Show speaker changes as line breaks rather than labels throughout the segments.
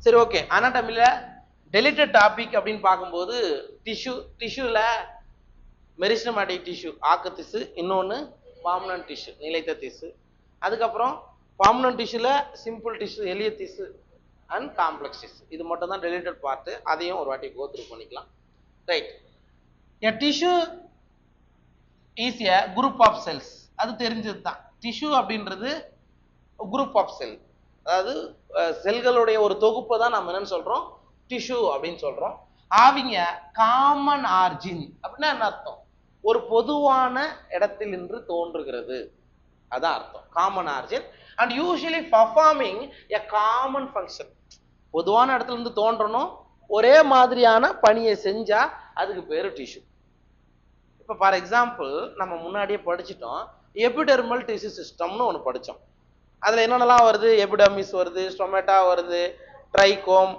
சரி, okay. அனாட்டமில deleted topic அப்படின்னு பார்க்கும்போது டிஷ்யூல மெரிஸ்டமேட்டிக் டிஷ்யூ ஆக்க திசு, இன்னொன்று பாம்னன்ட் டிஷ்யூ நிலைத்த திசு. அதுக்கப்புறம் பாம்னன்ட் டிஷ்யூல சிம்பிள் டிஷ்யூ எளிய திசு அண்ட் காம்ப்ளெக்ஸ் டிஷ்யூ. இது மட்டும் தான் டெலிட்டட் பார்ட். அதையும் ஒரு வாட்டி கோ த்ரூ பண்ணிக்கலாம். Right. A tissue is a group of cells. அது தெரிஞ்சது தான். டிஷ்யூ அப்படின்றது குரூப் ஆஃப் செல், அதாவது செல்களுடைய ஒரு தொகுப்பை தான் நம்ம என்னன்னு சொல்றோம், டிஷ்யூ அப்படின்னு சொல்றோம். ஆவிங்க காமன் ஆர்ஜின் அப்படின்னா என்ன அர்த்தம்? ஒரு பொதுவான இடத்திலிருந்து தோன்றுகிறது, அதான் அர்த்தம் common origin. And usually performing a common function. பொதுவான இடத்துல இருந்து தோன்றணும், ஒரே மாதிரியான பணியை செஞ்சா அதுக்கு பேரு டிஷ்யூ. இப்போ ஃபார் எக்ஸாம்பிள் நம்ம முன்னாடியே படிச்சிட்டோம், எபிடெர்மல் டிஷ்யூ சிஸ்டம்னு ஒன்று படித்தோம். அதில் என்னென்னலாம் வருது? எபிடமிஸ் வருது, ஸ்டொமேட்டா வருது, ட்ரைகோம்,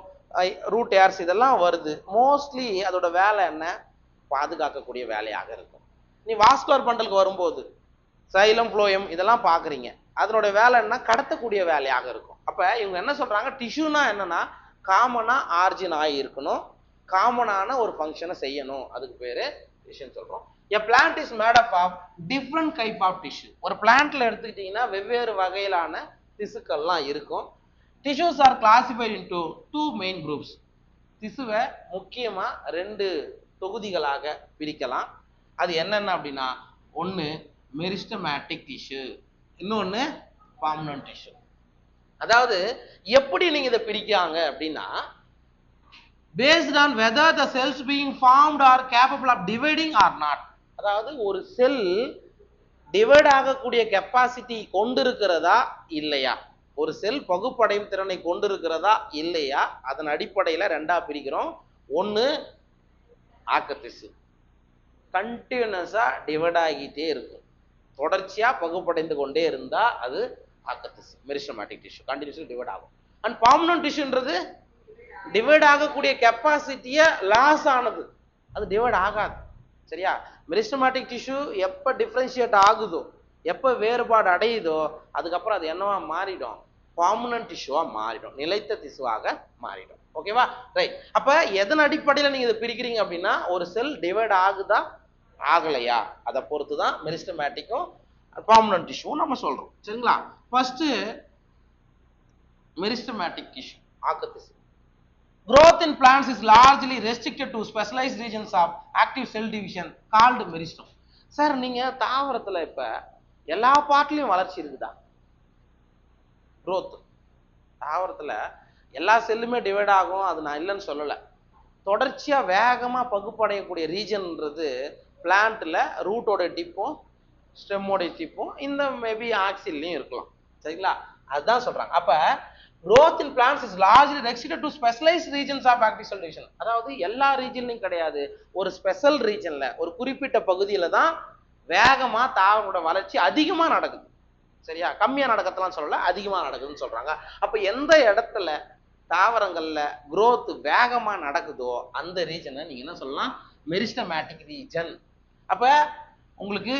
ரூட் ஏர்ஸ், இதெல்லாம் வருது. மோஸ்ட்லி அதோட வேலை என்ன? பாதுகாக்கக்கூடிய வேலையாக இருக்கும். நீ வாஸ்குலர் பண்டலுக்கு வரும்போது சைலம், ஃப்ளோயம் இதெல்லாம் பார்க்குறீங்க, அதனோட வேலை என்ன? கடத்தக்கூடிய வேலையாக இருக்கும். அப்போ இவங்க என்ன சொல்கிறாங்க, டிஷ்யூனா என்னன்னா காமனாக ஆர்ஜின் ஆகி இருக்கணும், காமனான ஒரு ஃபங்க்ஷனை செய்யணும், அதுக்கு பேர் டிஷ்யூன்னு சொல்கிறோம். A plant is made up of different type of tissue. ஒரு பிளான்ட்ல எடுத்துக்கிட்டீங்கன்னா வெவ்வேறு வகையிலான திசுக்கள்லாம் இருக்கும். Tissues are classified into two main groups. திசுவை முக்கியமா ரெண்டு தொகுதிகளாக பிரிக்கலாம். அது என்னென்ன அப்படின்னா, ஒன்று மெரிஸ்டமேட்டிக் டிஷ்யூ, இன்னொன்று பர்மனன்ட் டிஷ்யூ. அதாவது எப்படி நீங்க இதை பிரிக்காங்க அப்படின்னா, based on whether the cells being formed are capable of dividing or not. அதாவது ஒரு செல் டிவைட் ஆகக்கூடிய கெப்பாசிட்டி கொண்டிருக்கிறதா இல்லையா, ஒரு செல் பகுப்படையும் திறனை கொண்டிருக்கிறதா இல்லையா, அதன் அடிப்படையில் ரெண்டா பிரிக்கிறோம். ஒன்று ஆக்கத்திசு, கண்டினியூஸா டிவைட் ஆகிட்டே இருக்கும், தொடர்ச்சியா பகுப்படைந்து கொண்டே இருந்தா அது ஆக்கத்திசு, மெரிஸ்டமேட்டிக் டிஷ்யூ, கண்டினியூஸா டிவைட் ஆகும். அண்ட் பர்மனன்ட் டிஷ்யூன்றது டிவைட் ஆகக்கூடிய கெப்பாசிட்டியை லாஸ் ஆனது, அது டிவைட் ஆகாது. சரியா? மெரிஸ்டமேட்டிக் டிஷ்யூ எப்போ டிஃப்ரென்ஷியேட் ஆகுதோ, எப்போ வேறுபாடு அடையுதோ, அதுக்கப்புறம் அது என்னவா மாறிடும்? பர்மனன்ட் டிஷ்யூவா மாறிடும், நிலைத்த திசுவாக மாறிடும். ஓகேவா? ரைட். அப்ப எதன் அடிப்படையில் நீங்க இதை பிரிக்கிறீங்க அப்படின்னா, ஒரு செல் டிவைட் ஆகுதா ஆகலையா அதை பொறுத்து தான் மெரிஸ்டமேட்டிக்கும் பர்மனன்ட் டிஷ்யூவும் நம்ம சொல்றோம். சரிங்களா? ஃபர்ஸ்ட் மெரிஸ்டமேட்டிக் டிஷ்யூ ஆக்கத்திசு. Growth in plants is largely restricted to specialized regions of active cell division called meristem. Sir, நீங்க தாவரத்துல இப்ப எல்லா பார்ட்லயும் வளர்ச்சி இருக்குதா? growth தாவரத்துல எல்லா செல்லுமே டிவைட் ஆகும், அது நான் இல்லைன்னு சொல்லலை. தொடர்ச்சியா வேகமா பகுப்படையக்கூடிய ரீஜன்ன்றது பிளான்ட்ல ரூட்டோட டிப்பும் ஸ்டெம்மோட டிப்பும் இந்த மேபி ஆக்சிலையும் இருக்கலாம். சரிங்களா? அதுதான் சொல்றாங்க. அப்ப growth in plants is largely restricted to specialized regions of active cell division. அதாவது எல்லா ரீஜன்லையும் கிடையாது, ஒரு ஸ்பெஷல் ரீஜன்ல, ஒரு குறிப்பிட்ட பகுதியில தான் வேகமா தாவரோட வளர்ச்சி அதிகமா நடக்குது. சரியா? கம்மியா நடக்கத்தெல்லாம் சொல்லல, அதிகமா நடக்குதுன்னு சொல்றாங்க. அப்ப எந்த இடத்துல தாவரங்கள்ல growth வேகமா நடக்குதோ அந்த ரீஜனை நீங்க என்ன சொல்லலாம்? Meristematic region. அப்ப உங்களுக்கு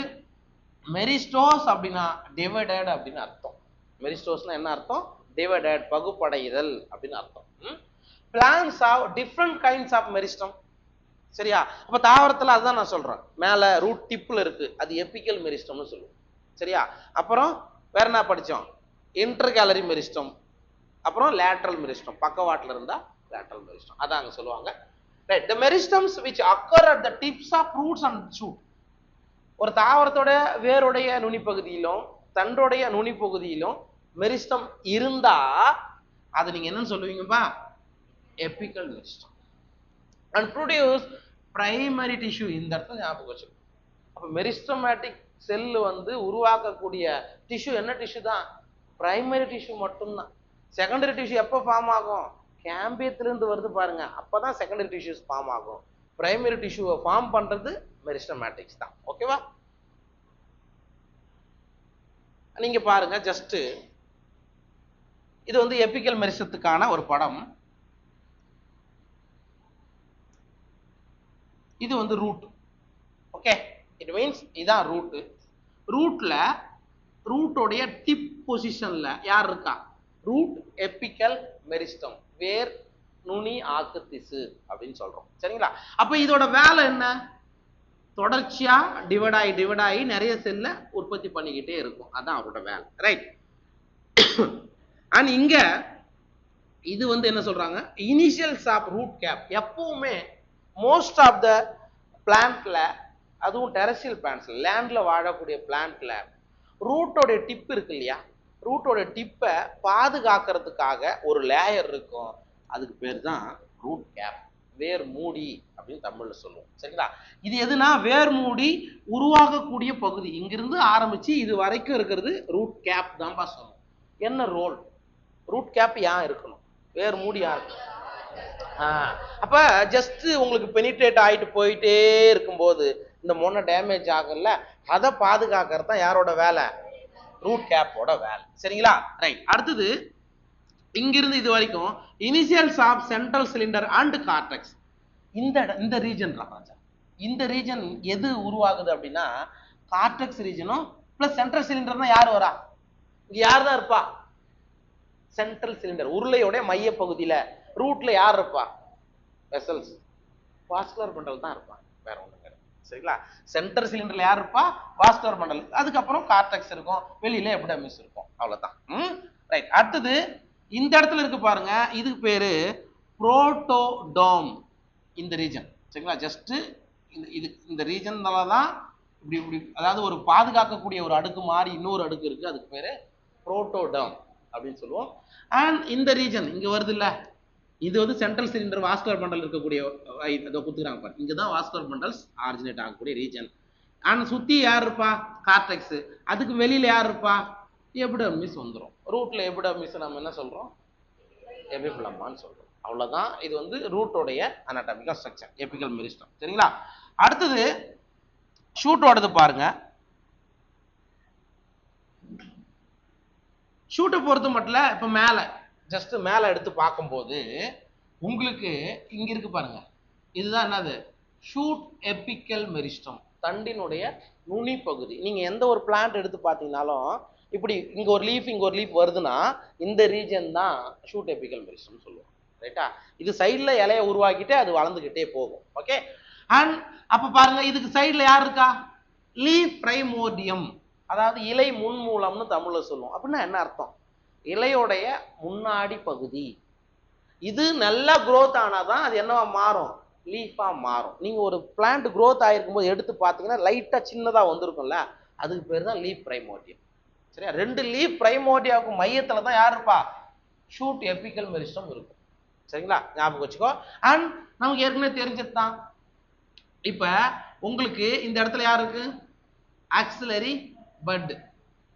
மெரிஸ்டோஸ் அப்படின்னா டிவைடட் அப்படின்னு அர்த்தம். மெரிஸ்டோஸ்னா என்ன அர்த்தம்? டிவைடட், பகுப்படைதல் அப்படின்னு அர்த்தம். Plants of different kinds of meristem. சரியா? அப்ப தாவரத்துல அதுதான் நான் சொல்றேன், மேல ரூட் டிப்ல இருக்கு, அது எபிக்கல் மெரிஸ்டம்னு சொல்லுவோம். சரியா? அப்புறம் வேற என்ன படிச்சோம்? இன்டர் கேலரி மெரிஸ்டம், அப்புறம் லேட்ரல் மெரிஸ்டம், பக்கவாட்டுல இருந்தா லேட்ரல் மெரிஸ்டம், அதான் அங்க சொல்லுவாங்க. Right. The meristems which occur at the tips of roots and shoot. ஒரு தாவரத்தோட வேருடைய நுனிப்பகுதியிலும் தண்டோடைய நுனிப்பகுதியிலும் மெரிஸ்டம் இருந்தா அது நீங்க என்னன்னு சொல்லுவீங்கப்பா? Apical meristem. And produce primary tissue. இந்த இடத்துல ஞாபகம் வச்சுக்கணும். அப்ப மெரிஸ்டமேட்டிக் செல் உருவாக்கக்கூடிய டிஷ்யூ என்ன டிஷ்யூ தான்? பிரைமரி டிஷ்யூ மட்டும்தான். செகண்டரி டிஷ்யூ எப்போ ஃபார்ம் ஆகும்? கேம்பியத்திலிருந்து வருது பாருங்க, அப்பதான் செகண்டரி டிஷ்யூஸ் ஃபார்ம் ஆகும். பிரைமரி டிஷ்யூவை ஃபார்ம் பண்றது மெரிஸ்டமேட்டிக்ஸ் தான். ஓகேவா? நீங்க பாருங்க, ஜஸ்ட் இது எபிக்கல் மெரிஸ்டத்துக்கான ஒரு படம். இது ரூட். ஓகே, இட் மீன்ஸ் இதான் ரூட். ரூட்ல ரூட்டோடைய டிப் பொசிஷன்ல யார் இருக்கா? ரூட் எபிக்கல் மெரிஸ்டம், வேர் நுனி ஆக்கு திசு அப்படின்னு சொல்றோம். சரிங்களா? அப்ப இதோட வேலை என்ன? தொடர்ச்சியா டிவைட் ஆகி நிறைய செல்ல உற்பத்தி பண்ணிக்கிட்டே இருக்கும். அதான் அவரோட வேலை. ரைட். அண்ட் இங்க இது என்ன சொல்றாங்க, இனிஷியல்ஸ் ஆஃப் ரூட் கேப். எப்பவுமே மோஸ்ட் ஆஃப் த பிளான்ட்ல, அதுவும் டெரஸ்ட்ரியல் பிளான்ட்ஸ்ல, லேண்ட்ல வாழக்கூடிய பிளான்ட்ல ரூட்டோட டிப் இருக்கு இல்லையா, ரூட்டோட டிப்பை பாதுகாக்கிறதுக்காக ஒரு லேயர் இருக்கும். அதுக்கு பேர் தான் ரூட் கேப், வேர் மூடி அப்படின்னு தமிழ்ல சொல்லுவோம். சரிங்களா? இது எதுனா வேர் மூடி உருவாகக்கூடிய பகுதி. இங்கிருந்து ஆரம்பிச்சு இது வரைக்கும் இருக்கிறது ரூட் கேப் தான்பா சொல்லுவோம். என்ன ரோல்? ரூட் கேப் ஏன் இருக்கணும்? வேர் மூடி யார் இருக்கணும்? அப்ப ஜஸ்ட் உங்களுக்கு பெனிட்ரேட் ஆயிட்டு போயிட்டே இருக்கும்போது இந்த மொன்ன டேமேஜ் ஆகல, அதை பாதுகாக்கிறது தான் யாரோட வேலை? ரூட் கேப்போட வேலை. சரிங்களா? ரைட். அடுத்தது இங்கிருந்து இது வரைக்கும் initials of central cylinder and cortex. இந்த ரீஜன் ராஜா, இந்த ரீஜன் எது உருவாகுது அப்படின்னா கார்டெக்ஸ் ரீஜனும் பிளஸ் சென்ட்ரல் சிலிண்டர். யார் வரா? இங்க யார் தான் இருப்பா? சென்ட்ரல் சிலிண்டர், உருளையோட மைய பகுதியில ரூட்ல யார் இருப்பா? வெசல்ஸ், வாஸ்குலர் பண்டல் தான் இருப்பாங்க, வேற ஒண்ணும் கிடையாது. சரிங்களா? சென்ட்ரல் சிலிண்டர்ல யார் இருப்பா? Vascular bundle. அதுக்கப்புறம் கார்டெக்ஸ் இருக்கும், வெளியில எபிடெர்மிஸ் இருக்கும். அவ்வளவுதான். ரைட். அடுத்தது இந்த இடத்துல இருக்கு பாருங்க, இதுக்கு பேரு புரோட்டோடோம். இந்த ரீஜன். சரிங்களா? ஜஸ்ட் இந்த ரீஜன்னால தான் இப்படி அதாவது ஒரு பாதுகாக்கக்கூடிய ஒரு அடுக்கு மாதிரி இன்னொரு அடுக்கு இருக்கு, அதுக்கு பேரு புரோட்டோடோம் அப்படின்னு சொல்லுவோம். அண்ட் இந்த ரீஜன் இங்க வருது இல்ல, இது சென்ட்ரல் சிலிண்டர் வாஸ்குலர் பண்டல் இருக்கக்கூடிய இதை குத்துக்கிறாங்க பாரு, இங்கதான் வாஸ்குலர் பண்டல்ஸ் ஆரிஜினேட் ஆகக்கூடிய ரீஜன். அண்ட் சுத்தி யார் இருப்பா? கார்டெக்ஸ். அதுக்கு வெளியில யார் இருப்பா? எபிடெர்மிஸ் வந்துடும். ரூட்ல எபிடெர்மிஸ் நம்ம என்ன சொல்றோம்? எபிபிளம்மான்னு சொல்றோம். அவ்வளவுதான். இது ரூட்டோடைய அனாட்டமிக்கல் ஸ்ட்ரக்சர், எபிக்கல் மெரிஸ்டம். சரிங்களா? அடுத்தது ஷூட்டோடது பாருங்க. ஷூட்டை பொறுத்து மட்டும் இப்ப மேல ஜஸ்ட் மேல எடுத்து பார்க்கும்போது உங்களுக்கு இங்க இருக்கு பாருங்க, இதுதான் என்னது? ஷூட் எபிக்கல் மெரிஸ்டம், தண்டினுடைய நுனி பகுதி. நீங்க எந்த ஒரு பிளான்ட் எடுத்து பார்த்தீங்கன்னாலும் இப்படி இங்க ஒரு லீஃப் வருதுன்னா இந்த ரீஜன் தான் ஷூட் எபிக்கல் மெரிஸ்டம் சொல்லுவோம். ரைட்டா? இது சைட்ல இலைய உருவாக்கிட்டு அது வளர்ந்துகிட்டே போகும். ஓகே. அண்ட் அப்ப பாருங்க, இதுக்கு சைட்ல யார் இருக்கா? லீஃப் பிரைமோர்டியம், அதாவது இலை முன்மூலம்னு தமிழ்ல சொல்லுவோம். அப்படின்னா என்ன அர்த்தம்? இலையோடைய முன்னாடி பகுதி. இது நல்லா growth ஆனாதான் அது என்னவா மாறும்? லீஃபா மாறும். நீங்க ஒரு பிளான்ட் growth ஆயிருக்கும் போது எடுத்து பார்த்தீங்கன்னா லைட்டா சின்னதா வந்திருக்கும்ல, அதுக்கு பேர் தான் லீஃப் பிரைமோர்டியம். சரியா? ரெண்டு லீஃப் பிரைமோர்டியாவுக்கு மையத்துல தான் யார் இருப்பா? ஷூட் எபிக்கல் மெரிஸ்டம் இருக்கும். சரிங்களா? ஞாபகம் வச்சுக்கோ. அண்ட் நமக்கு ஏற்கனவே தெரிஞ்சதுதான். இப்ப உங்களுக்கு இந்த இடத்துல யார் இருக்கு? Auxiliary but.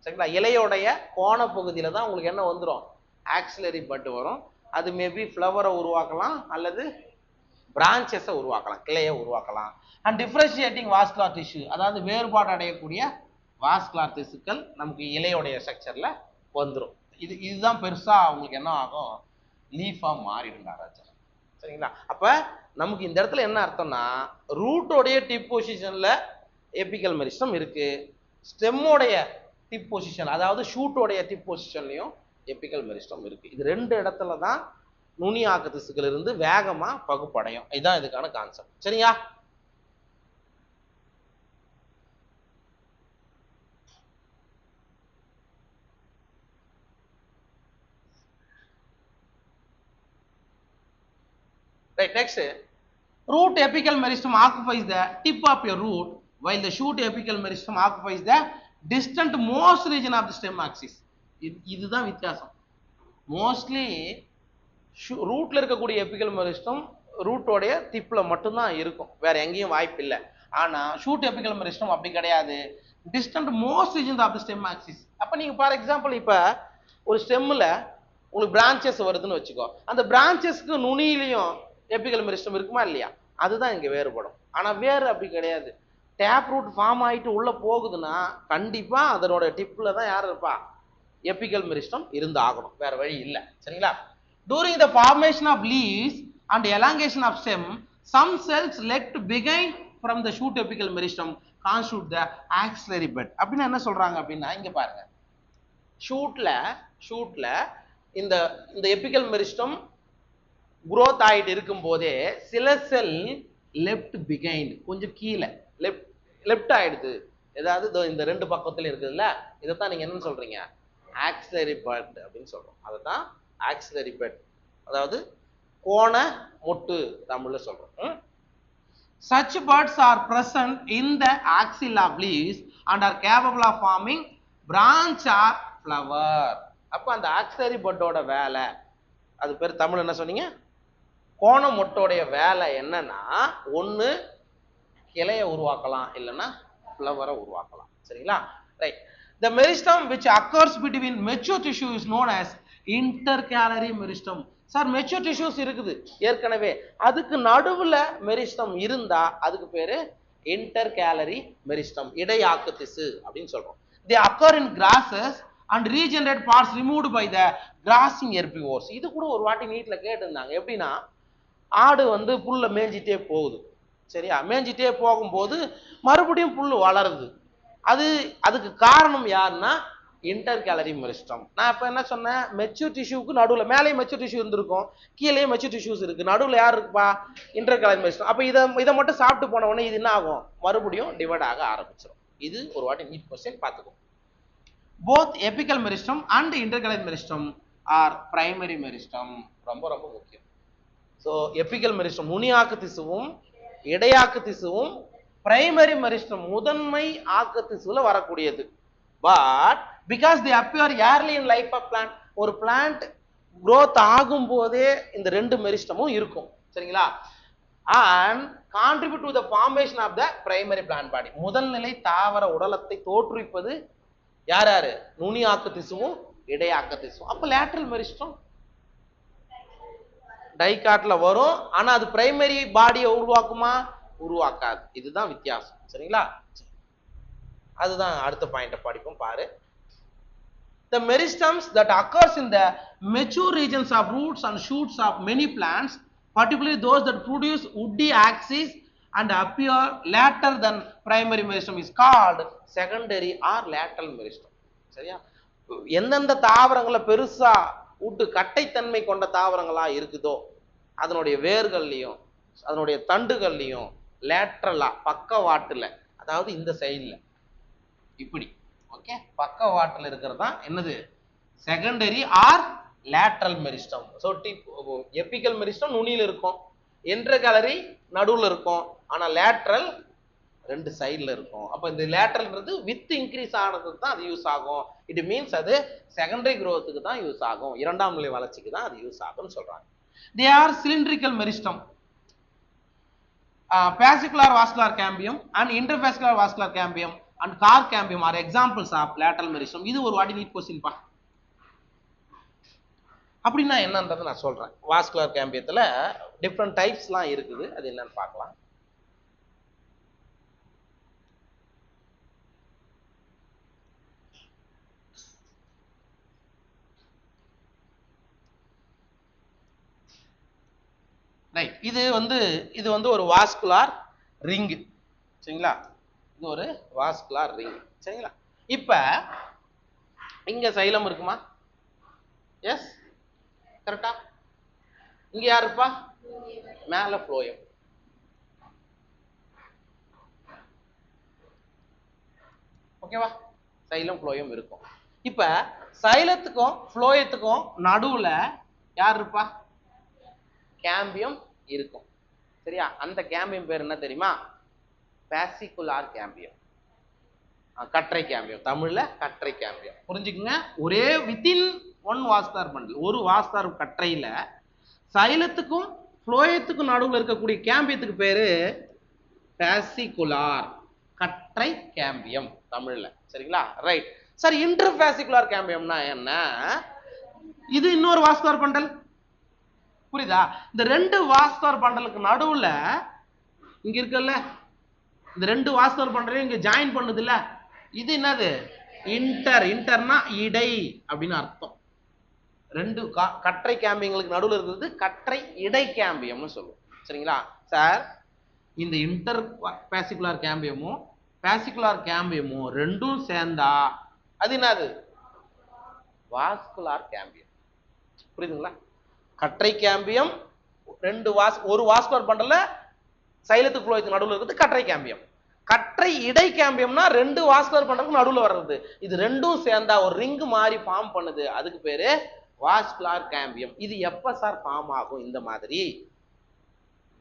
சரிங்களா? இலையோடைய கோண பகுதியில தான் உங்களுக்கு என்ன வந்துடும்? ஆக்சிலரி பட் வரும். அது மேபி ஃப்ளவரை உருவாக்கலாம் அல்லது பிரான்ச்சஸை உருவாக்கலாம், கிளையை உருவாக்கலாம். அண்ட் டிஃபரன்ஷியேட்டிங் வாஸ்குலர் டிஷ்யூ, அதாவது வேறுபாடு அடையக்கூடிய வாஸ்குலர் திசுக்கள் நமக்கு இலையோடைய ஸ்ட்ரக்சர்ல வந்துடும். இதுதான் பெருசா உங்களுக்கு என்ன ஆகும்? லீஃபா மாறிடுங்க ராஜா. சரிங்களா? அப்ப நமக்கு இந்த இடத்துல என்ன அர்த்தம்னா, ரூட்டோடைய டிப் பொசிஷன்ல எபிக்கல் மெரிஸ்டம் இருக்கு, ஸ்டெம்மோடைய டிப் பொசிஷன் அதாவது ஷூட்டோடைய டிப் பொசிஷன்லயும் எபிக்கல் மெரிஸ்டம் இருக்கு. இது ரெண்டு இடத்துல தான் நுனி ஆக்கு திசுக்கள் இருந்து வேகமா பகுப்படையும். இதுதான் இதுக்கான கான்செப்ட். சரியா? Right, next, root apical meristem occupies the tip of your root, while the shoot apical meristem occupies the distant most region of the stem axis. இதுதான் வித்தியாசம். மோஸ்ட்லி ரூட்ல இருக்கக்கூடிய எபிக்கல் மெரிஸ்டம் ரூட்டோடைய டிப்ல மட்டும்தான் இருக்கும், வேற எங்கேயும் வாய்ப்பு இல்லை. ஆனா ஷூட் எபிக்கல் மெரிஸ்டம் அப்படி கிடையாது, distant most region of the stem axis. அப்ப நீங்க ஃபார் எக்ஸாம்பிள் இப்ப ஒரு ஸ்டெம்ல உங்களுக்கு பிரான்ச்சஸ் வருதுன்னு வச்சுக்கோ, அந்த பிரான்ச்சஸ்க்கு நுனியிலையும் எபிக்கல் மெரிஸ்டம் இருக்குமா இல்லையா? அதுதான் இங்க வேறுபடும். ஆனா வேறு அப்படி கிடையாது. டேப் ரூட் ஃபார்ம் ஆயிட்டு உள்ள போகுதுன்னா கண்டிப்பா அதனோட டிப்ல தான் யார் இருப்பா? எபிக்கல் மெரிஸ்டம் இருந்து ஆகணும், வேற வழி இல்லை. சரிங்களா? During the formation of leaves and elongation of stem, some cells left behind from the shoot apical meristem constitute the axillary bud. அப்படின்னா என்ன சொல்றாங்க அப்படின்னா, இங்க பாருங்க, ஷூட்ல இந்த இந்த எபிக்கல் மெரிஸ்டம் growth ஆயிட்டு இருக்கும் போதே சில செல் லெஃப்ட் பிகைண்ட், கொஞ்சம் கீழே லெஃப்ட் ஆயிடுது. ஏதாவது இந்த ரெண்டு பக்கத்துல இருக்குதுல்ல, இதைத்தான் நீங்க என்னன்னு சொல்றீங்க? ஆக்சிலரி பட் அப்படின்னு சொல்றோம். அதைத்தான் ஆக்சிலரி பட், அதாவது கோண மொட்டு தமிழ்ல சொல்றோம். Such buds are present in the axilla of leaves and are capable of forming branch or flower. அப்ப அந்த ஆக்சிலரி பட்டோட வேலை, அது பேர் தமிழ் என்ன சொன்னீங்க? கோண மொட்டோடைய வேலை என்னன்னா, ஒன்னு கிளைய உருவாக்கலாம், இல்லைன்னா ஃப்ளவரை உருவாக்கலாம். சரிங்களா? Right. The meristem which occurs between mature tissue is known as intercalary meristem. Sir mature tissues இருக்குது ஏற்கனவே, அதுக்கு நடுவுல மெரிஸ்டம் இருந்தா அதுக்கு பேரு இன்டர்கேலரி மெரிஸ்டம், இடையாக்கு திசு அப்படின்னு சொல்றோம். They occur in grasses and regenerate parts removed by the grassing herbivores. இது கூட ஒரு வாட்டி நீட்ல கேட்டிருந்தாங்க. எப்படின்னா, ஆடு புல்ல மேய்ஞ்சிட்டே போகுது, சரியா? மேய்ஞ்சிட்டே போகும்போது மறுபடியும் புல் வளருது. அதுக்கு காரணம் யாருன்னா இன்டர்கேலரி மெரிஸ்டம். நான் இப்ப என்ன சொன்னேன்? மெச்சூர் டிஷ்யூக்கு நடுவுல, மேலே மெச்சூர் டிஷ்யூ இருந்திருக்கும், கீழே மெச்சூர் டிஷ்யூஸ் இருக்கு, நடுவுல யார் இருக்குப்பா? Intercalary meristem. அப்ப இதை மட்டும் சாப்பிட்டு போன உடனே இது என்ன ஆகும்? மறுபடியும் டிவைட் ஆக ஆரம்பிச்சிடும். இது ஒரு வாட்டி நீட் கொஸ்டின் பார்த்துக்கோ. Both apical meristem and intercalary meristem are primary meristem. ரொம்ப ரொம்ப முக்கியம். ஸோ எபிக்கல் மெரிஸ்டம் நுனியாக்கு திசுவும் இடையாக்கு திசுவும் பிரைமரி மெரிஸ்டம் முதன்மை ஆக்கு திசுல வரக்கூடியது. But because they appear early in life of plant, ஒரு பிளான்ட் growth ஆகும் போதே இந்த ரெண்டு மெரிஸ்டமும் இருக்கும். சரிங்களா? And contribute to the formation of the primary plant body. முதல் நிலை தாவர உடலத்தை தோற்றுவிப்பது யார் யாரு? நுனியாக்கு திசுவும் இடையாக்க திசுவும். அப்ப லேட்டரல் மெரிஸ்டம் டைகாட்ல வரும், ஆனா அது பிரைமரி பாடியை உருவாக்குமா? உருவாக்காது. இதுதான் வித்தியாசம். சரிங்களா? அதுதான் அடுத்த பாயிண்ட படிப்போம் பாரு. The meristems that occurs in the mature regions of roots and shoots of many plants, particularly those that produce woody axis and appear later than primary meristem, is called secondary or lateral meristem. சரியா? எந்தெந்த தாவரங்களை பெருசா உட்டு கட்டைத்தன்மை கொண்ட தாவரங்களா இருக்குதோ அதனுடைய வேர்கள்லையும் அதனுடைய தண்டுகள்லையும் லேட்ரலா பக்கவாட்டுல, அதாவது இந்த சைடுல இப்படி, ஓகே, பக்கவாட்டுல இருக்கிறது தான் என்னது? Secondary R lateral meristem. So apical meristem நுனியில் இருக்கும், இன்டர்கேலரி நடுவில் இருக்கும், ஆனா லேட்ரல் ரெண்டு சைடுல இருக்கும். அப்ப இந்த லேட்ரல்ன்றது வித் இன்க்ரீஸ் ஆனதுக்கு தான் அது யூஸ் ஆகும். இட் மீன்ஸ் அது செகண்டரி growthக்கு தான் யூஸ் ஆகும், இரண்டாம் நிலை வளர்ச்சிக்கு தான் அது யூஸ் ஆகும்னு சொல்றாங்க. They are cylindrical meristem, fascicular vascular cambium and intervascular vascular cambium and car cambium are examples of lateral meristem. இது ஒரு வாட்டி நீட் क्वेश्चन பா. அப்படின்னா என்னன்றது நான் சொல்றேன். வாஸ்குலர் கேம்பியத்துல டிஃப்ரெண்ட் டைப்ஸ்லாம் இருக்குது, அது என்னன்னு பார்க்கலாம். ரைட். இது ஒரு வாஸ்குலார் ரிங். சரிங்களா? இது ஒரு வாஸ்குலார் ரிங். சரிங்களா? இப்ப இங்க சைலம் இருக்குமா? எஸ், கரெக்டா? இங்க யார் இருப்பா? மேல ஃப்ளோயம். ஓகேவா? சைலம் ஃப்ளோயம் இருக்கும். இப்ப சைலத்துக்கும் ஃப்ளோயத்துக்கும் நடுவுல யார் இருப்பா? கேம்பியம் இருக்கும். சரியா? அந்த கேம்பியம் பேர் என்ன தெரியுமா? பாசிகுலார் கேம்பியம், கற்றை கேம்பியம். தமிழ்ல கற்றை கேம்பியம். புரிஞ்சுக்குங்க. ஒரே வித்தின் ஒன் வாஸ்குலர் பண்டில், ஒரு வாஸ்குலர் கற்றையில சைலத்துக்கும் ஃப்ளோயத்துக்கும் நடுவில் இருக்கக்கூடிய கேம்பியத்துக்கு பேரு பாசிகுலார், கற்றை கேம்பியம் தமிழ்ல. சரிங்களா? ரைட். சார் இன்டர்பாசிகுலார் கேம்பியம்னா என்ன? இது இன்னொரு வாஸ்குலர் பண்டல். புரியுதா? இந்த ரெண்டு வாஸ்குலர் பண்டலுக்கு நடுவுல இங்க இருக்குல்ல, இந்த ரெண்டு வாஸ்குலர் பண்டலையும் இங்க ஜாயின் பண்ணுது இல்ல, இது என்னது? இன்டர்னா இடை அப்படின்னு அர்த்தம். ரெண்டு கற்றை கேம்பியங்களுக்கு நடுவில் இருக்கிறது கற்றை இடை கேம்பியம்னு சொல்லுவோம். சரிங்களா? சார் இந்த இன்டர் பாசிகுலார் கேம்பியமும் பாசிகுலார் கேம்பியமும் ரெண்டும் சேர்ந்தா அது என்னது? Vascular cambium. புரியுதுங்களா? கற்றை கேம்பியம் ஒரு வாஸ்குலர் பண்டல்ல சைலத்துக்கு புளோயத்துக்கு நடுவில் இருக்குது கற்றை கேம்பியம். கற்றை இடை கேம்பியம்னா 2 வாஸ்குலர் பண்டலுக்கு நடுவில் வர்றது. இது ரெண்டும் சேர்ந்தா ஒரு ரிங் மாதிரி ஃபார்ம் பண்ணுது, அதுக்கு பேரு வாஸ்குலர் கேம்பியம். இது எப்ப சார் ஃபார்ம் ஆகும்? இந்த மாதிரி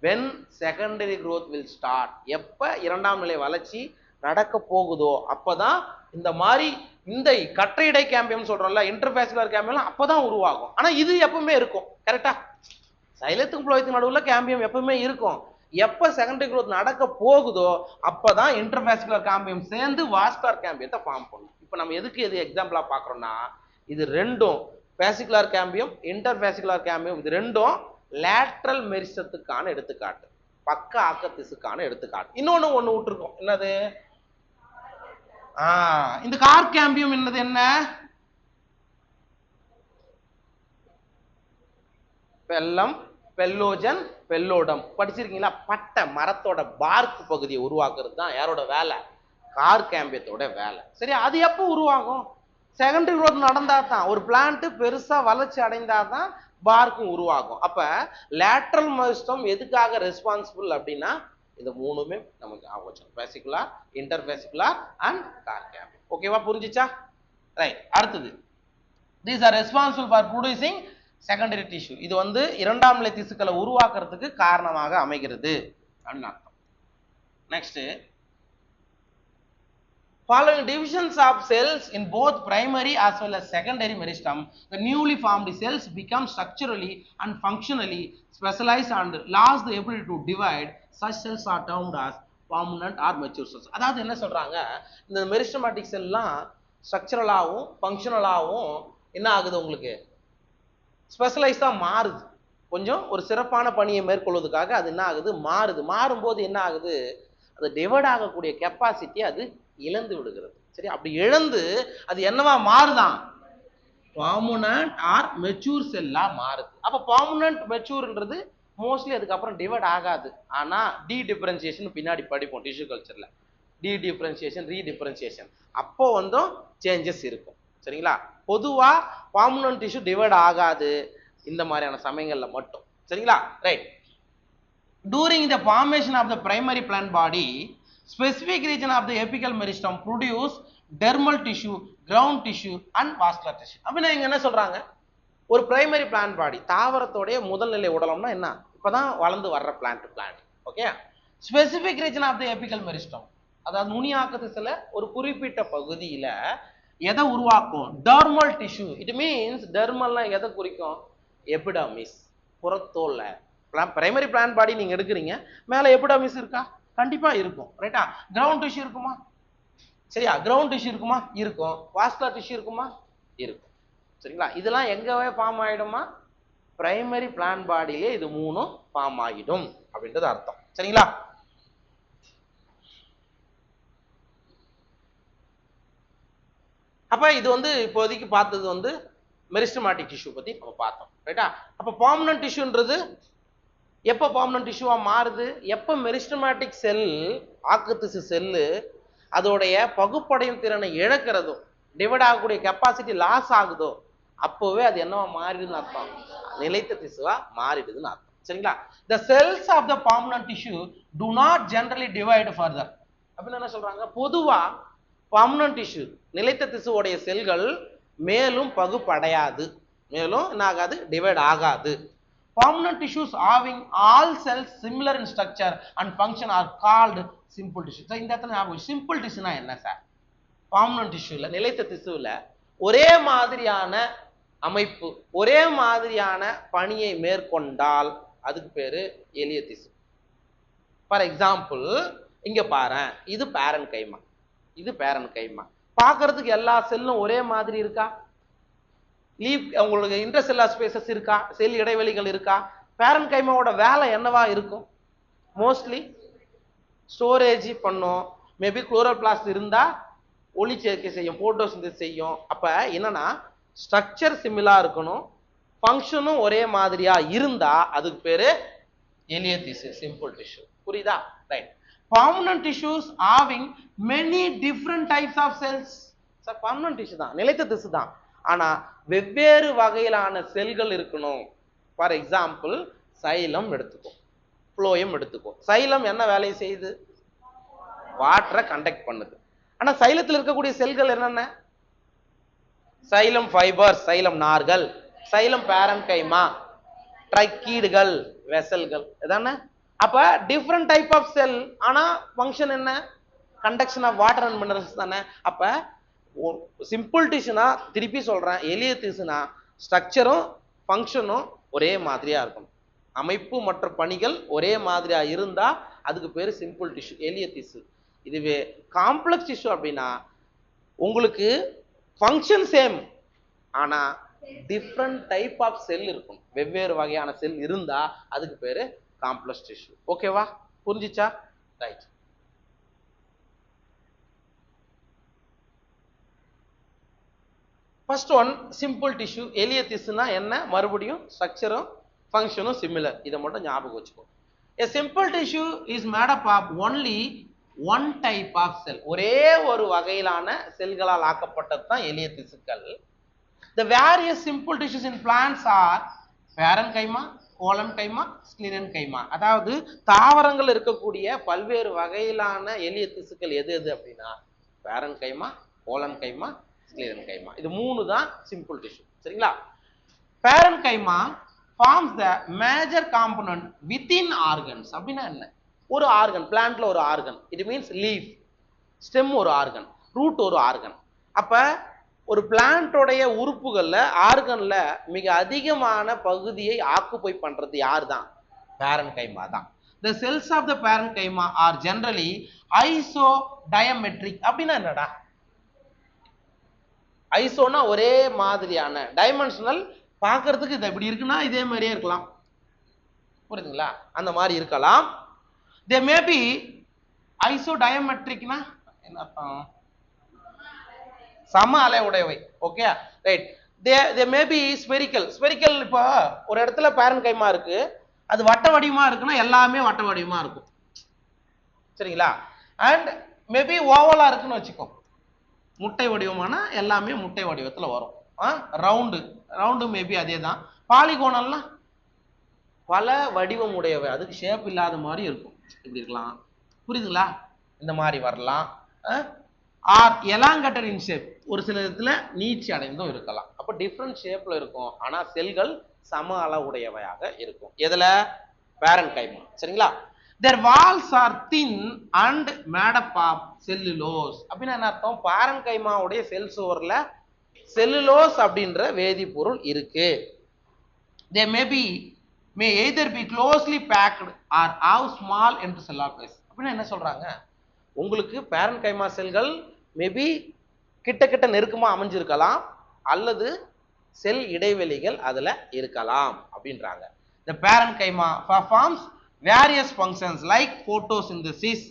when secondary growth will start, எப்ப இரண்டாம் நிலை வளர்ச்சி நடக்க போகுதோ அப்பதான் இந்த மாதிரி இந்த கற்றை இடை கேம்பியம் சொல்றோம்ல, இன்டர்ஃபேசிகுலர் கேம்பியம் அப்பதான் உருவாகும். ஆனா இது எப்பவுமே இருக்கும். கரெக்டா? சைலத்துக்கும் புளோயத்துக்கும் நடுவுல கேம்பியம் எப்பவுமே இருக்கும். எப்ப செகண்டரி growth நடக்க போகுதோ அப்பதான் இன்டர்ஃபேசிகுலர் கேம்பியம் சேர்ந்து வாஸ்குலர் கேம்பியத்தை ஃபார்ம் பண்ணும். இப்ப நம்ம எதுக்கு இது எக்ஸாம்பிளா பாக்குறோம்னா, இது ரெண்டும் பேசிகுலர் கேம்பியம் இன்டர்ஃபேசிகுலர் கேம்பியம் இது ரெண்டும் லேட்ரல் மெரிஸ்டத்துக்கான எடுத்துக்காட்டு, பக்க ஆக்கத்திசுக்கான எடுத்துக்காட்டு. இன்னொன்னு விட்டுருக்கோம், என்னது? இந்த கார் கேம்பியம் என்னது? என்ன? பெல்லம், பெல்லோஜன், பெல்லோடம் படிச்சிருக்கீங்களா? பட்டை மரத்தோட பார்க் பகுதியை உருவாக்குறது தான் யாரோட வேலை? கார் கேம்பியத்தோட வேலை. சரி, அது எப்போ உருவாகும்? செகண்டரி growth நடந்தா தான், ஒரு பிளான்ட் பெருசா வளர்ச்சி அடைந்தா தான் பார்க்கும் உருவாகும். அப்ப லேட்ரல் மெரிஸ்டம் எதுக்காக ரெஸ்பான்சிபிள் அப்படின்னா இந்த மூணுமே நமக்கு ஆகும், பேசிகுலர், இன்டர்பேசிகுலர் அண்ட் கார் கேம்பியம். ஓகேவா? புரிஞ்சிச்சா? ரைட். அடுத்தது, these are responsible for producing secondary tissue. இது இரண்டாம் நிலை திசுக்களை உருவாக்குறதுக்கு காரணமாக அமைகிறது அப்படின்னு அர்த்தம். Next, following divisions of cells in both primary as well as secondary meristem, the newly formed cells become structurally and functionally specialized and lost the ability to divide. Such cells are termed as permanent or mature cells. அதாவது என்ன சொல்றாங்க, இந்த meristematic செல்லாம் ஸ்ட்ரக்சரலாவும் ஃபங்க்ஷனலாவும் என்ன ஆகுது, உங்களுக்கு ஸ்பெஷலைஸா மாறுது. கொஞ்சம் ஒரு சிறப்பான பணியை மேற்கொள்வதற்காக அது என்ன ஆகுது, மாறுது. மாறும்போது என்ன ஆகுது, அது டிவைட் ஆகக்கூடிய கெப்பாசிட்டி அது இழந்து விடுகிறது. சரி, அப்படி இழந்து அது என்னவா மாறுதான், பெர்மனன்ட் ஆர் மெச்சூர் செல்லா மாறுது. அப்ப பெர்மனன்ட் மெச்சூர்ன்றது மோஸ்ட்லி அதுக்கப்புறம் டிவைட் ஆகாது. ஆனா டி டிஃபரன்சியேஷன் பின்னாடி படிப்போம் டிஷ்யூ கல்ச்சர்ல, டி டிஃபரன்சியேஷன், ரீ டிஃபரன்சியேஷன், அப்போ சேஞ்சஸ் இருக்கும். சரிங்களா? பொதுவா பெர்மனன்ட் டிஷ்யூ டிவைட் ஆகாது இந்த மாதிரியான சமயங்கள்ல மட்டும். சரிங்களா? Right. During the formation of the primary plant body, specific region of the apical meristem produce dermal tissue, ground tissue and vascular tissue. அப்படின்னா இங்க என்ன சொல்றாங்க, ஒரு பிரைமரி பிளான்ட் பாடி, தாவரத்தோடைய முதல் நிலை உடலம்னா என்ன, இப்பதான் வளர்ந்து வர்ற plant. Okay. Specific region of the apical meristem, அதாவது நுனியாக்க திசுல ஒரு குறிப்பிட்ட பகுதியில எதை உருவாக்கும், டெர்மல் டிஷ்யூ. இட் மீன்ஸ் டெர்மல்னா எதை குறிக்கும், எபிடர்மிஸ், புறத்தோல்ல. பிரைமரி பிளான்ட் பாடி நீங்க எடுக்கிறீங்க, மேல எபிடர்மிஸ் இருக்கா? கண்டிப்பா இருக்கும். ரைட்டா? கிரவுண்ட் டிஷ்யூ இருக்குமா? சரியா? கிரவுண்ட் டிஷ்யூ இருக்குமா? இருக்கும். வாஸ்குலர் டிஷ்யூ இருக்குமா? இருக்கும். சரிங்களா? இதெல்லாம் எங்கவே ஃபார்ம் ஆயிடுமா, பிரைமரி பிளான்ட் பாடியிலே இது மூணும் ஃபார்ம் ஆகிடும் அப்படின்றது அர்த்தம். சரிங்களா? அப்ப இது இப்போதைக்கு பார்த்தது மெரிஸ்டமேட்டிக் டிஷ்யூ பத்தி நம்ம பார்த்தோம். ரைட்டா? அப்ப பெர்மனன்ட் டிஷ்யூன்றது எப்ப பெர்மனன்ட் டிஷ்யூவா மாறுது, எப்ப மெரிஸ்டமேட்டிக் செல், ஆக்கத்திசு செல்லு அதோடைய பகுப்படையும் திறனை இழக்கிறதோ, டிவைட் ஆகக்கூடிய கெப்பாசிட்டி லாஸ் ஆகுதோ, அப்போவே அது என்னவா மாறிடுதுன்னு அர்த்தம், நிலைத்த திசுவா மாறிடுதுன்னு அர்த்தம். சரிங்களா? the cells of the permanent tissue do not generally divide further. அப்படின்னு என்ன சொல்றாங்க, பொதுவா பெர்மனன்ட் டிஷ்யூ நிலைத்த திசுவோடைய செல்கள் மேலும் பகுப்படையாது, மேலும் என்ன ஆகாது, டிவைட் ஆகாது. Permanent tissues having all cells similar in structure and function are called simple tissue. So இந்த இடத்துல simple tissue னா என்ன சார், permanent tissueல நிலைத்த திசுல ஒரே மாதிரியான அமைப்பு, ஒரே மாதிரியான பணியை மேற்கொண்டால் அதுக்கு பேரு எளிய திசு. ஃபார் எக்ஸாம்பிள் இங்க பாரு, இது பேரன் கைமா, இது பேரன் கைமா. பார்க்கிறதுக்கு எல்லா செல்லும் ஒரே மாதிரி இருக்கா? லீப் உங்களுக்கு இன்டர்செல்லார் ஸ்பேசஸ் இருக்கா? செல் இடைவெளிகள் இருக்கா? பேரன் கைமாவோட வேலை என்னவா இருக்கும்? மோஸ்ட்லி ஸ்டோரேஜ் பண்ணும். மேபி குளோரோபிளாஸ்ட் இருந்தா ஒளி சேர்க்கை செய்யும், போட்டோசிந்தசிஸ் செய்யும். அப்ப என்னன்னா ஸ்ட்ரக்சர் சிமிலா இருக்கணும், ஃபங்க்ஷனும் ஒரே மாதிரியா இருந்தா அதுக்கு பேரு எளிய திசு, சிம்பிள் டிஷ்யூ. புரியுதா? Right. Permanent tissues having many different types of cells. Sir permanent tissue தான், நிலைத்த திசு தான். ஆனா வெவ்வேறு வகையிலான செல்கள் இருக்கணும். ஃபார் எக்ஸாம்பிள் சைலம் எடுத்துக்கோ, ஃப்ளோயம் எடுத்துக்கோ. சைலம் என்ன வேலையை செய்யுது? வாட்டரை கண்டக்ட் பண்ணுது. ஆனா சைலத்தில் இருக்கக்கூடிய செல்கள் என்னென்ன? சைலம் ஃபைபர், சைலம் நார்கள், சைலம் பேரன்கைமா, ட்ரைக்கீடுகள், வெசல்கள், இதானே? அப்ப டிஃப்ரெண்ட் டைப் ஆஃப் செல், ஆனா ஃபங்க்ஷன் என்ன? Conduction of water and minerals தானே. அப்ப சிம்பிள் டிஷ்யூனா, திருப்பி சொல்றேன், எளிய திசுனா ஸ்ட்ரக்சரும் ஃபங்க்ஷனும் ஒரே மாதிரியா இருக்கணும். அமைப்பு மற்ற பணிகள் ஒரே மாதிரியா இருந்தா அதுக்கு பேரு சிம்பிள் டிஷ்யூ, எளிய திசு. இதுவே காம்ப்ளெக்ஸ் டிஷ்யூ அப்படின்னா உங்களுக்கு ஃபங்க்ஷன் சேம், ஆனா டிஃப்ரெண்ட் டைப் ஆஃப் செல் இருக்கும். வெவ்வேறு வகையான செல் இருந்தா அதுக்கு பேரு காம்ப்ளெக்ஸ் டிஷ்யூ. ஓகேவா? புரிஞ்சிச்சா? Right. First one simple tissue. எளிய திசுனா என்ன? மறுபடியும் ஸ்ட்ரக்சரும் ஃபங்க்ஷனும் சிமிலர். இதை மட்டும் ஞாபகம் வச்சுக்கோ. A simple tissue is made up of only one type of cell. ஒரே ஒரு வகையிலான செல்களால் ஆக்கப்பட்டது தான் எளிய திசுக்கள். The various simple tissues in plants are parenchyma, collenchyma, sclerenchyma. அதாவது தாவரங்கள் இருக்கக்கூடிய பல்வேறு வகையிலான எளிய திசுக்கள் எது எது அப்படின்னா parenchyma, collenchyma, sclerenchyma. இது மூணு தான் சிம்பிள் டிஷ்யூ. சரிங்களா? parenchyma forms the major component within organs. அப்படின்னா என்ன? ஒரு ஆர்கன், பிளான்ட்ல ஒரு organ, it means leaf, stem ஒரு ஆர்கன், ரூட் ஒரு ஆர்கன். அப்ப ஒரு பிளான்டோடைய உறுப்புகள்ல ஆர்கன்ல மிக அதிகமான பகுதியை ஆக்குபை பண்றது யார் தான்? பேரன்கைமா தான். The cells of the parenchyma are generally isodiametric. அப்படின்னா என்னடா? ஐசோனா ஒரே மாதிரியான, டைமென்ஷனல் பார்க்கறதுக்கு இது எப்படி இருக்குன்னா இதே மாதிரியே இருக்கலாம். புரியுதுங்களா? அந்த மாதிரி இருக்கலாம். They may be isodiametricனா என்ன அர்த்தம்? சம அலை உடையவை. Okay right. They may be spherical. Spherical இப்போ ஒரு இடத்துல பேரன்கைமா இருக்கு, அது வட்ட வடிவமா இருக்குன்னா எல்லாமே வட்ட வடிவமா இருக்கும். சரிங்களா? அண்ட் மேபி ஓவலா இருக்குன்னு வச்சுக்கோ, முட்டை வடிவமான எல்லாமே முட்டை வடிவத்துல வரும். ரவுண்டு மேபி அதே தான். பாலிகோனல்னா பல வடிவம் உடையவை, அதுக்கு ஷேப் இல்லாத மாதிரி இருக்கும். இப்படி இருக்கலாம். புரியுதுங்களா? இந்த மாதிரி வரலாம். ஆர் எலாங்கேட்டட் இன் ஷேப், ஒரு சில இடத்துல நீட்சி அடைந்தும் இருக்கலாம். அப்ப டிஃப்ரெண்ட் ஷேப்ல இருக்கும், ஆனா செல்கள் சம அளவுடையவையாக இருக்கும். எதுல? பேரன்கைமா. சரிங்களா? Their walls are thin and made up of cellulose. அப்படின்னா என்ன அர்த்தம்? பேரன்கைமாவுடைய செல் சுவர்ல செல்லுலோஸ் அப்படின்ற வேதிப்பொருள் இருக்கு. They may either be closely packed or have small intercellular space. அப்படின்னா என்ன சொல்றாங்க? உங்களுக்கு பேரன்கைமா செல்கள் மேபி கிட்ட கிட்ட நெருக்கமா அமைஞ்சிருக்கலாம், அல்லது செல் இடைவெளிகள் அதுல இருக்கலாம் அப்படின்றாங்க. The parenchyma performs various functions like photosynthesis,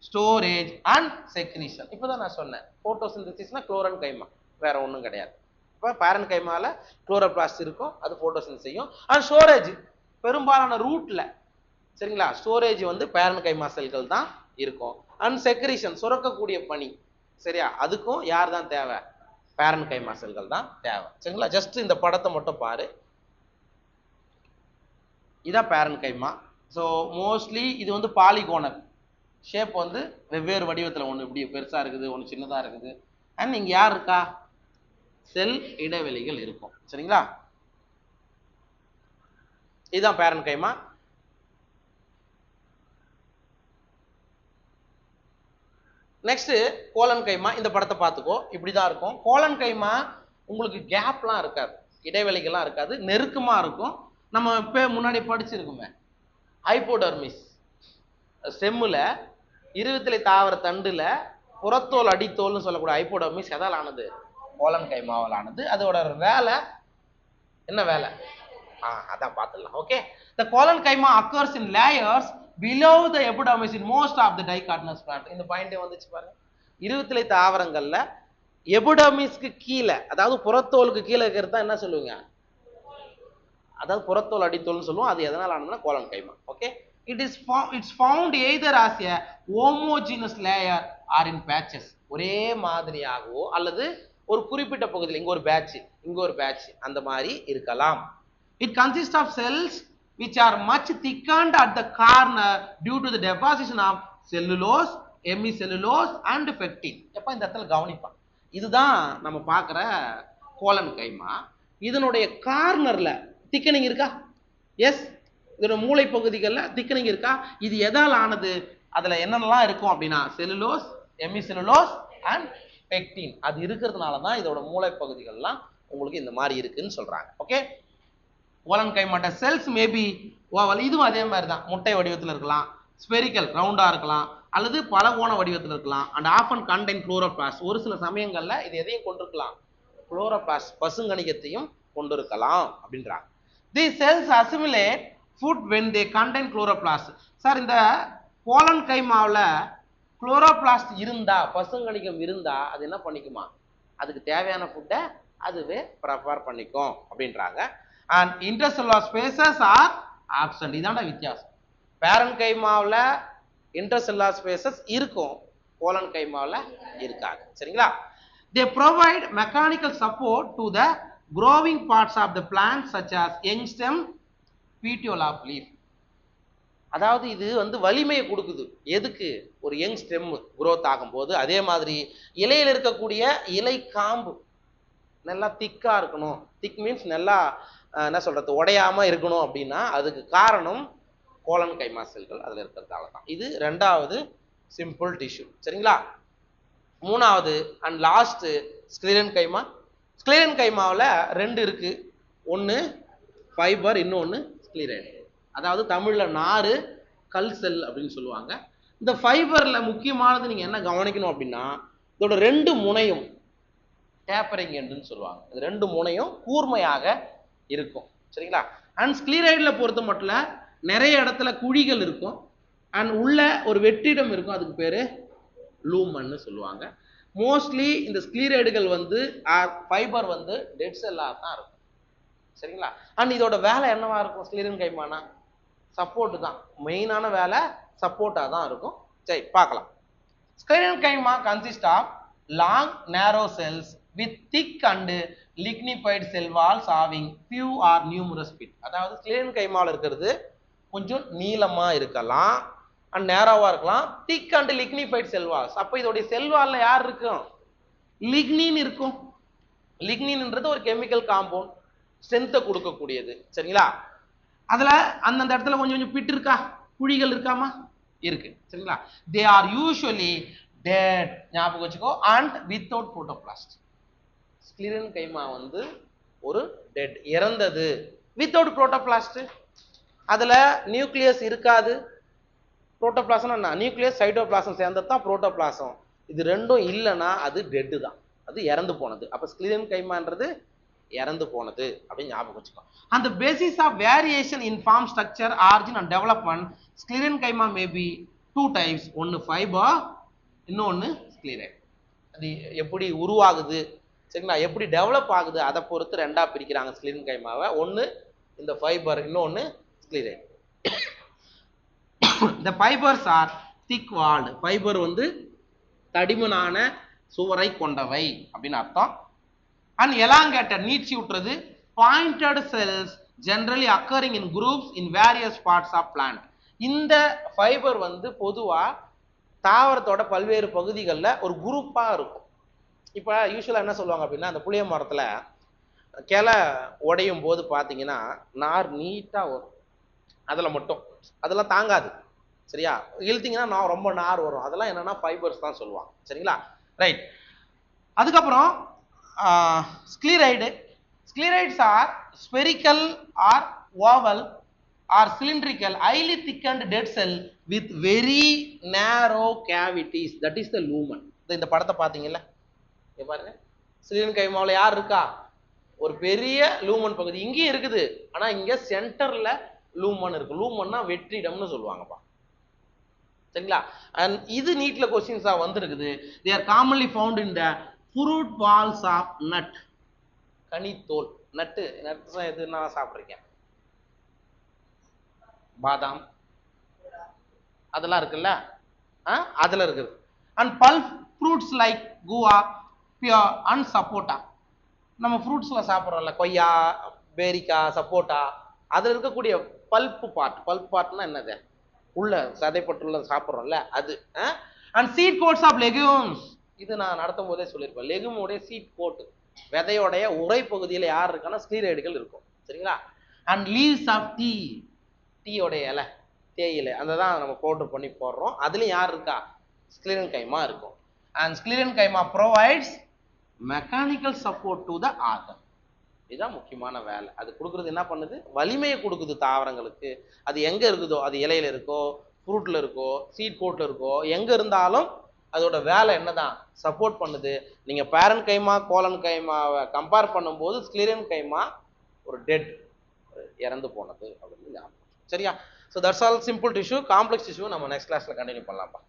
storage and secretion. இப்போதான் நான் சொன்னேன், photosynthesisனா குளோரன்கைமா, வேற ஒன்றும் கிடையாது. இப்போ பேரன்கைமால குளோரோபிளாஸ்ட் இருக்கும், அது போட்டோசிந்தசிஸ் செய்யும். அண்ட் ஸ்டோரேஜ் பெரும்பாலான ரூட்ல, சரிங்களா, ஸ்டோரேஜ் வந்து பேரன்கைமா செல்கள் தான் இருக்கும். அண்ட் செக்ரீஷன் சுரக்கக்கூடிய பணி, சரியா, அதுக்கும் யார் தான் தேவை? பேரன்கைமா செல்கள் தான் தேவை. சரிங்களா? ஜஸ்ட் இந்த படத்தை மட்டும் பாரு, இதான் பேரன்கைமா. ஸோ மோஸ்ட்லி இது வந்து பாலிகோனல் ஷேப், வந்து வெவ்வேறு வடிவத்தில், ஒன்று இப்படி பெருசாக இருக்குது, ஒன்று சின்னதாக இருக்குது. அண்ட் இங்கே யார் இருக்கா? செல் இடைவெளிகள் இருக்கும். சரிங்களா? இதுதான் பேரன்கைமா. Next collenchyma. இந்த படத்தை பார்த்துக்கோ, இப்படிதான் இருக்கும். கோலன்கைமா உங்களுக்கு கேப்லாம் இருக்காது, இடைவெளிகள்லாம் இருக்காது, நெருக்கமா இருக்கும். நம்ம இப்போ முன்னாடி படிச்சிருக்குமே, ஹைப்போடர்மிஸ் ஸ்டெம்முல, இருவித்திலை தாவர தண்டுல புறத்தோல் அடித்தோல்னு சொல்லக்கூடிய ஹைப்போடர்மிஸ் எதால் ஆனது? கோலன்கைமாவால் ஆனது. அதோட வேலை என்ன வேலை? அதான் பார்த்துடலாம். Okay. The collenchyma occurs in layers below the epidermis in most of the dichotomous plant. இந்த பாயிண்ட் வந்துச்சு பாருங்க. இருவித்திலை தாவரங்கள்ல எபிடர்மிஸ்க்கு கீழே, அதாவது புறத்தோலுக்கு கீழே இருக்கிறது தான் என்ன சொல்லுவீங்க? அதாவது புறத்தோல் அடித்தோல்னு சொல்லுவோம். அது எதனால் ஆனதுன்னா collenchyma. Okay. It's found either as a homogeneous layer or in patches. ஒரே மாதிரியாகவோ அல்லது ஒரு குறிப்பிட்ட பகுதியில், இங்க ஒரு பேட்ச், இங்க ஒரு பேட்ச் அந்த மாதிரி இருக்கலாம். It consists of cells which are much thickened at the corner due to the deposition of cellulose, hemicellulose and pectin. எப்ப இந்த இடத்துல கவனிப்பா, இதுதான் நம்ம பார்க்குற கோலன் கைமா. இதனுடைய கார்னர்ல திக்கனிங் இருக்கா? எஸ், இதோட மூளை பகுதிகளில் திக்கனிங் இருக்கா? இது எதால் ஆனது? அதுல என்னென்னலாம் இருக்கும் அப்படின்னா செல்லுலோஸ், ஹெமிசெல்லுலோஸ் அண்ட் பெக்டின். அது இருக்கிறதுனால தான் இதோட மூளை பகுதிகள்லாம் உங்களுக்கு இந்த மாதிரி இருக்குன்னு சொல்றாங்க. ஓகே, கோலன் கைமாட்ட செல்ஸ் மேபி ஓவல், இதுவும் அதே மாதிரி தான். முட்டை வடிவத்தில் இருக்கலாம், ஸ்பெரிக்கல் ரவுண்டா இருக்கலாம், அல்லது பலகோண வடிவத்தில் இருக்கலாம். And often contain chloroplast. ஒரு சில சமயங்கள்ல இது எதையும் கொண்டிருக்கலாம், குளோரோபிளாஸ்ட் பசுங்கணிகத்தையும் கொண்டிருக்கலாம் அப்படின்றாங்க. These cells assimilate food when they contain chloroplast. Sir, இந்த கோலன் கைமாவில் குளோரோபிளாஸ்ட் இருந்தா, பசுங்கணிகம் இருந்தா அது என்ன பண்ணிக்குமா, அதுக்கு தேவையான ஃபுட்டை அதுவே ப்ரிப்பேர் பண்ணிக்கும் அப்படின்றாங்க. And intercellular spaces are absent. இதான வித்தியாசம். பேரன் கைமாவில் இன்டர்செல்லுலார் ஸ்பேசஸ் இருக்கும், கோலன் கைமாவில் இருக்காது. சரிங்களா? They provide mechanical support to the growing parts of the plant such as young stem, petiole of leaf. அதாவது இது வலிமையை கொடுக்குது. எதுக்கு? ஒரு யங் ஸ்டெம் growth ஆகும்போது. அதே மாதிரி இலையில் இருக்கக்கூடிய இலை காம்பு நல்லா திக்கா இருக்கணும். திக் மீன்ஸ் நல்லா என்ன சொல்றது, உடையாம இருக்கணும் அப்படின்னா அதுக்கு காரணம் கோலன் கைமா செல்கள் அதுல இருக்கிறதால தான். இது ரெண்டாவது சிம்பிள் டிஷ்யூ. சரிங்களா? மூணாவது அண்ட் லாஸ்ட் ஸ்க்ளீரன் கைமா. ஸ்க்ளீரன் கைமாவில் ரெண்டு இருக்கு, ஒன்று ஃபைபர், இன்னொன்று ஸ்க்ளீரைடு. அதாவது தமிழ்ல நாறு, கல் செல் அப்படின்னு சொல்லுவாங்க. இந்த ஃபைபர்ல முக்கியமானது நீங்க என்ன கவனிக்கணும் அப்படின்னா, இதோட ரெண்டு முனையும் டேப்பரிங் எண்டுன்னு சொல்லுவாங்க. இது ரெண்டு முனையும் கூர்மையாக இருக்கும். சரிங்களா? அண்ட் ஸ்க்ளீரைடில் பொறுத்த மட்டும் நிறைய இடத்துல குழிகள் இருக்கும் அண்ட் உள்ள ஒரு வெற்றிடம் இருக்கும், அதுக்கு பேரு லூமன்னு சொல்லுவாங்க. மோஸ்ட்லி இந்த ஸ்க்ளீரைடுகள் ஃபைபர் டெட் செல்லாக தான் இருக்கும். சரிங்களா? அண்ட் இதோட வேலை என்னவா இருக்கும்? ஸ்க்ளீரன் கைமானா சப்போர்ட் தான், மெயினான வேலை சப்போர்ட்டாக தான் இருக்கும். சரி, பார்க்கலாம். ஸ்க்ளீரன் கைமா கன்சிஸ்ட் ஆஃப் லாங் நேரோ cells with thick and lignified cell walls having few or numerous pit. அதாவது ஸ்க்ளீரன் கைமாவில் இருக்கிறது கொஞ்சம் நீளமா இருக்கலாம் அண்ட் நேரோவா இருக்கலாம், thick and lignified cell walls. அப்போ இதோடைய செல் வால்ல யார் இருக்கும்? லிக்னின் இருக்கும். லிக்னின்ன்றது ஒரு கெமிக்கல் காம்பவுண்ட், ஸ்ட்ரென்த்தை கொடுக்கக்கூடியது. சரிங்களா? அதுல அந்தந்த இடத்துல கொஞ்சம் கொஞ்சம் பிட் இருக்கா, குழிகள் இருக்காமா? இருக்கு. சரிங்களா? தே ஆர் யூசுவலி டெட், ஞாபகம் வச்சுக்கோ, அண்ட் வித்தவுட் புரோட்டோபிளாஸ்ட். ஸ்க்ளீரன் கைமா ஒரு டெட், இறந்தது, வித்தவுட் புரோட்டோபிளாஸ்ட். அதுல நியூக்ளியஸ் இருக்காது. புரோட்டோபிளாசம் என்ன? நியூக்ளியஸ் சைட்டோபிளாசம் சேர்ந்தது தான் புரோட்டோபிளாசம். இது ரெண்டும் இல்லைன்னா அது டெட்டு தான், அது இறந்து போனது. அப்போ ஸ்க்ளீரன் கைமான்றது இறந்து போனது அப்படின்னு ஞாபகம் வச்சுக்கோ. அந்த basis of variation in form, structure, origin and development. Sclerenchyma maybe two types, ஒன்று ஃபைபர், இன்னொன்று ஸ்க்ளீரைட். அது எப்படி உருவாகுது, சரிங்களா, எப்படி டெவலப் ஆகுது அதை பொறுத்து ரெண்டா பிரிக்கிறாங்க ஸ்க்ளீரன் கைமாவை. ஒன்று இந்த ஃபைபர், இன்னொன்று ஸ்க்ளீரைட். The fibers are thick walled. Fibre தடிமனான சுவரை கொண்டவை அப்படின்னு அர்த்தம். அண்ட் elongated, நீட்சி விட்டுறது. Pointed cells generally occurring in groups in various parts of plant. இந்த ஃபைபர் பொதுவா தாவரத்தோட பல்வேறு பகுதிகளில் ஒரு குரூப்பா இருக்கும். இப்போ யூஸ்வலாக என்ன சொல்லுவாங்க அப்படின்னா, அந்த புளிய மரத்துல கிளை உடையும் போது பார்த்தீங்கன்னா நார் நீட்டா வரும், அதில் மட்டும் அதெல்லாம் தாங்காது. சரியா? இழுத்தீங்கன்னா ரொம்ப நார் வரும். அதெல்லாம் என்னன்னா ஃபைபர்ஸ் தான் சொல்லுவாங்க. சரிங்களா? ரைட். அதுக்கப்புறம் sclereid. Sclereids are spherical or oval or cylindrical highly thickened dead cell with very narrow cavities, that is the lumen. இந்த படத்தை பார்த்தீங்கல்ல, இங்க பாருங்க. ஸ்க்ளீரன் கைமாவில் யார் இருக்கா? ஒரு பெரிய லூமன் பகுதி இங்கேயும் இருக்குது, ஆனா இங்க சென்டர்ல லூமன் இருக்கு. லூமன்னா வெற்றிடம்னு சொல்லுவாங்கப்பா. சரிங்களா? அண்ட் இது நீட்ல கொஸ்டின்ஸா வந்திருக்குது. they are commonly found in the fruit balls of nut. கனித்தோல். நட்டு எதுனா சாப்பிட்றீங்க? பாதாம் அதெல்லாம் இருக்குல்ல, அதுல இருக்குது. And bulb fruits like guava, pear and sapota. நம்ம ஃப்ரூட்ஸில் சாப்பிட்றோம்ல, கொய்யா, பேரிக்காய், சப்போட்டா, அதில் இருக்கக்கூடிய பல்ப் பார்ட்னா என்னது, உள்ள சதைப்பட்டுள்ள சாப்பிட்றோம்ல அது. அண்ட் சீட் கோட்ஸ் ஆஃப் லெகும்ஸ், இது நான் நடத்தும் போதே சொல்லியிருப்பேன். லெகுமோடைய சீட் கோட், விதையோடைய உரை பகுதியில் யார் இருக்கான்னா ஸ்க்ளீரைடுகள் இருக்கும், சரிங்களா. அண்ட் லீவ்ஸ் ஆஃப் டீ, டீயோடைய இலை, தேயிலை, அதை தான் நம்ம பவுடர் பண்ணி போடுறோம். அதுலேயும் யார் இருக்கா, ஸ்க்ளீரன் கைமா இருக்கும். And sclerenchyma provides mechanical support to the organ. இதுதான் முக்கியமான வேலை. அது கொடுக்குறது என்ன பண்ணுது, வலிமையை கொடுக்குது தாவரங்களுக்கு. அது எங்கே இருக்குதோ, அது இலையில இருக்கோ, ஃப்ரூட்டில் இருக்கோ, சீட் கோட்டில் இருக்கோ, எங்கே இருந்தாலும் அதோட வேலை என்னதான், சப்போர்ட் பண்ணுது. நீங்கள் பேரன் கைமா கோலன் கைமாவை கம்பேர் பண்ணும்போது ஸ்க்ளீரன் கைமா ஒரு டெட், இறந்து போனது அப்படின்னு ஞாபகம். சரியா? So that's all simple tissue. Complex tissue நம்ம நெக்ஸ்ட் கிளாஸில் கண்டினியூ பண்ணலாம்ப்பா.